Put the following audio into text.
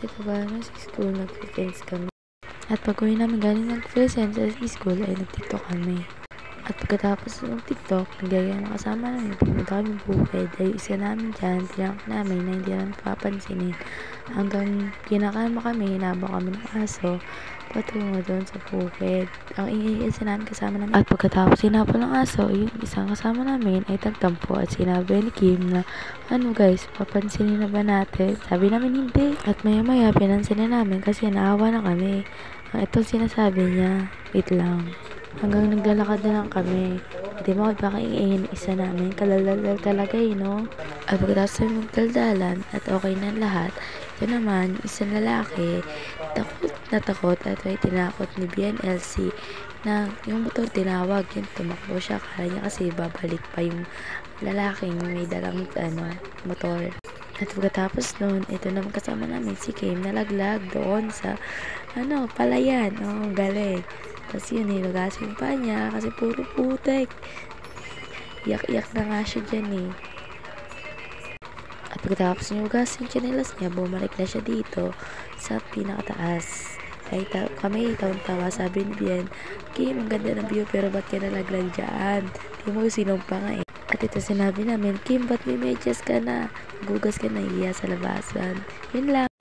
ito ba, nasa school, nag-friends kami. At pag uwi namin galing nag-present sa school, ay nag-tiktok kami. At pagkatapos ng TikTok, nagaya na kasama namin, pumunta kami bukid. Ay isa namin dyan, tinanong namin na hindi namin papansinin. Hanggang kinakama kami, hinabang kami ng aso, patungo doon sa bukid. Ang ingay kasi namin kasama namin. At pagkatapos hinabang ng aso, yung isang kasama namin ay tagtampo at sinabi ni Kim na, ano guys, papansinin na ba natin? Sabi namin hindi. At maya maya, pinansinin namin kasi naawa na kami. Ito sinasabi niya, wait lang. Hanggang naglalakad na lang kami. Di ba magpakaingin isa namin. Kalalal talaga no? At pagkatapos namin magdaldalan at okay na lahat, ito naman, isang lalaki, takot at ay tinakot ni BNLC na yung motor tinawag, yun tumakbo siya. Kala niya kasi babalik pa yung lalaking may dalang motor. At pagkatapos nun, ito naman kasama namin si Kim nalaglag doon sa palayan. Galing. Tapos yun, hinugasin pa niya kasi puro putek. Iyak-iyak na nga siya dyan eh. At pagkatapos niya hugasin chinelas niya, bumalik na siya dito sa pinakataas. Ay, kami tawa sabi ni Bien, Kim, ang ganda ng view pero ba't ka nalaglag dyan? Di mo sinumpa nga eh. At ito sinabi namin, Kim, ba't may medyas ka na? Gugas ka na iya sa labasan. Yun lang.